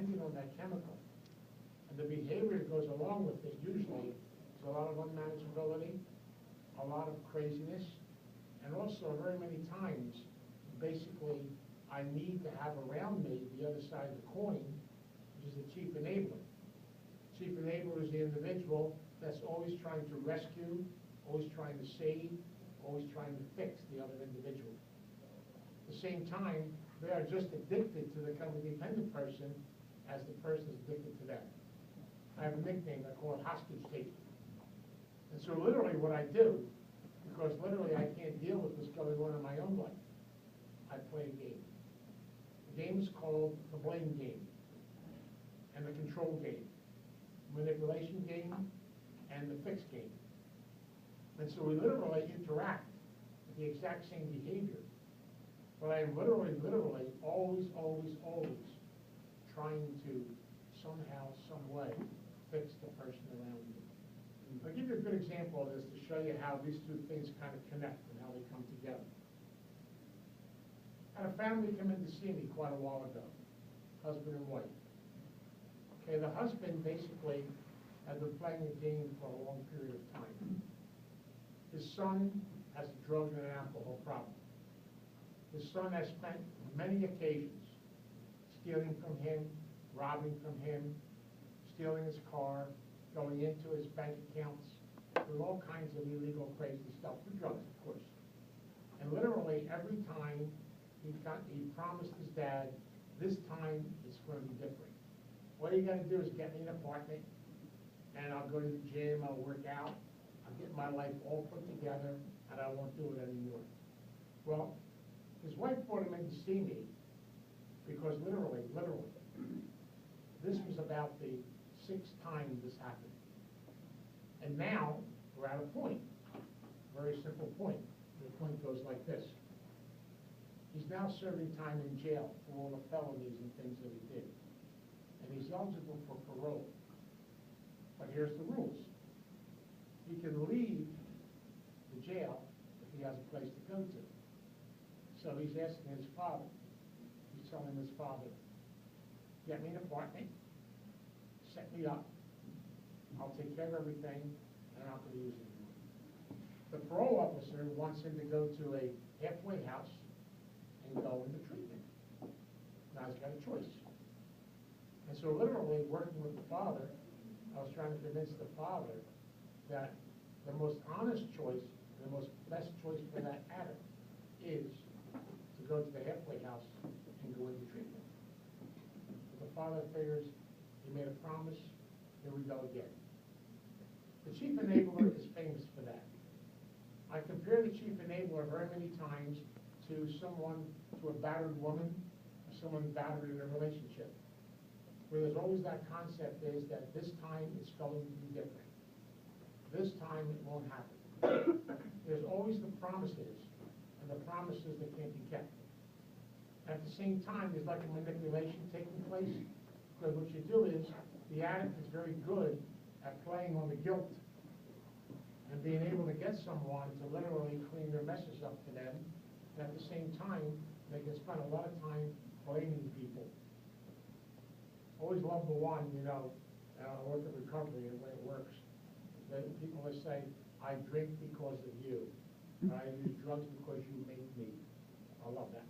dependent on that chemical. And the behavior that goes along with it usually is a lot of unmanageability, a lot of craziness, and also very many times, basically, I need to have around me the other side of the coin, which is the chief enabler. Chief enabler is the individual that's always trying to rescue, always trying to save, always trying to fix the other individual. At the same time, they are just addicted to the codependent person as the person is addicted to them. I have a nickname, I call it hostage taking. And so literally what I do, because literally I can't deal with what's going on in my own life, I play a game. The game is called the blame game and the control game, manipulation game, and the fix game. And so we literally interact with the exact same behavior. But I am literally, always trying to somehow, some way, fix the person around me. I'll give you a good example of this to show you how these two things kind of connect and how they come together. I had a family come in to see me quite a while ago, husband and wife. Okay, the husband basically had been playing a game for a long period of time. His son has a drug and an alcohol problem. His son has spent many occasions stealing from him, robbing from him, stealing his car, going into his bank accounts, doing all kinds of illegal, crazy stuff, for drugs, of course. And literally every time he promised his dad, this time it's going to be different. All you got to do is get me an apartment, and I'll go to the gym, I'll work out, I'll get my life all put together, and I won't do it anymore. Well, his wife brought him in to see me because literally, this was about the sixth time this happened. And now we're at a point, very simple point. The point goes like this. He's now serving time in jail for all the felonies and things that he did. And he's eligible for parole. But here's the rules. He can leave the jail if he has a place to go to. So he's asking his father, he's telling his father, get me an apartment, set me up, I'll take care of everything, and I'm not going to use it anymore. The parole officer wants him to go to a halfway house and go into treatment. Now he's got a choice. And so literally working with the father, I was trying to convince the father that the most honest choice, the most best choice for that addict is to go to the halfway house and go into treatment. But the father figures he made a promise, here we go again. The chief enabler is famous for that. I compare the chief enabler very many times to a battered woman, or someone battered in a relationship, where there's always that concept is that this time it's going to be different. This time it won't happen. There's always the promises, and the promises that can't be kept. At the same time, there's like a manipulation taking place, because what you do is, the addict is very good at playing on the guilt and being able to get someone to literally clean their messes up to them. And at the same time, they can spend a lot of time blaming people. Always love the one, I work in recovery and the way it works. People that say, I drink because of you. Or I use drugs because you make me. I love that.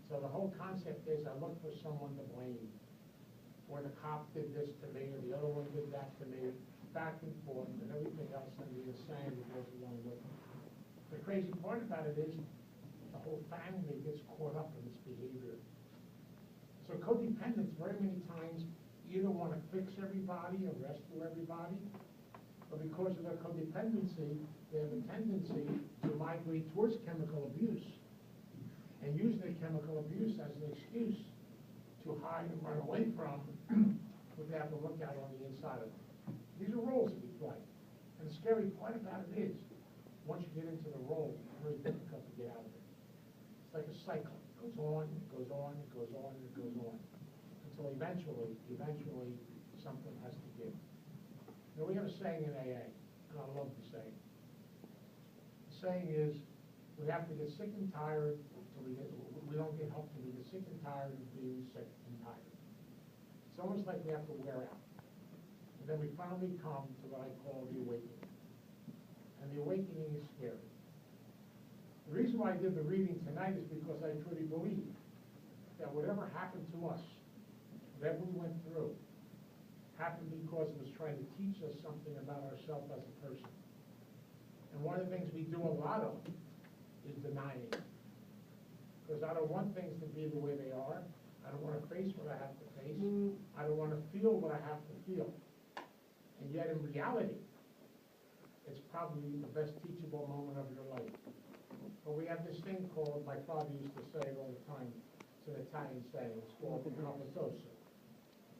So the whole concept is I look for someone to blame. Or the cop did this to me, or the other one did that to me, back and forth, and everything else under the insanity goes along with it. The crazy part about it is the whole family gets caught up in this behavior. So codependents very many times either want to fix everybody or rescue everybody, but because of their codependency, they have a tendency to migrate towards chemical abuse and use the chemical abuse as an excuse to hide and run away from what they have to look at on the inside of them. These are roles that we play. And the scary part about it is, once you get into the role, it's very difficult to get out of it. It's like a cycle. It goes on, it goes on, it goes on, it goes on. Until eventually, something has to give. We have a saying in AA, and I love the saying. The saying is, we have to get sick and tired till we don't get help till we get sick and tired of being sick and tired. It's almost like we have to wear out. And then we finally come to what I call the awakening. And the awakening is scary. The reason why I did the reading tonight is because I truly believe that whatever happened to us, whatever we went through, happened because it was trying to teach us something about ourselves as a person. And one of the things we do a lot of is denying it. Because I don't want things to be the way they are. I don't want to face what I have to face. I don't want to feel what I have to feel. And yet in reality, it's probably the best teachable moment of your life. But we have this thing called, my father used to say it all the time, it's an Italian saying, it's called compitoso.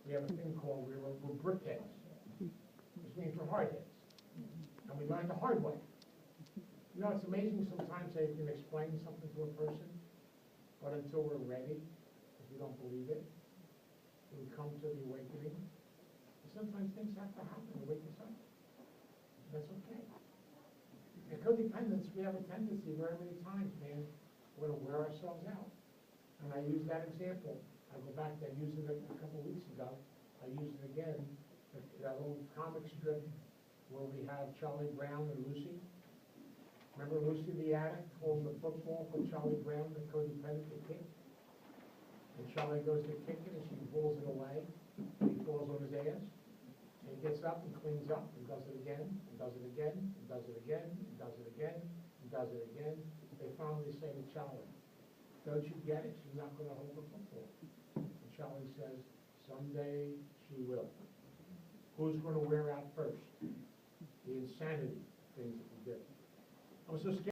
We have a thing called, we're brickheads, which means we're hardheads. And we learn the hard way. You know, it's amazing sometimes how you can explain something to a person, but until we're ready, if we don't believe it, we come to the awakening. And sometimes things have to happen to wake us up. That's okay. In codependence, we have a tendency very many times, man, we're going to wear ourselves out. And I use that example. I go back, I used it a couple weeks ago. I used it again, that little comic strip where we have Charlie Brown and Lucy. Remember Lucy the addict holding the football for Charlie Brown, the codependent, to kick? And Charlie goes to kick it and she pulls it away. And he falls on his ass. And he gets up and cleans up and does it again, and does it again, and does it again, and does it again, and does it again. They finally say to Charlie, don't you get it? She's not going to hold the football. And Charlie says, someday she will. Who's going to wear out first? The insanity things that we do. I was so scared.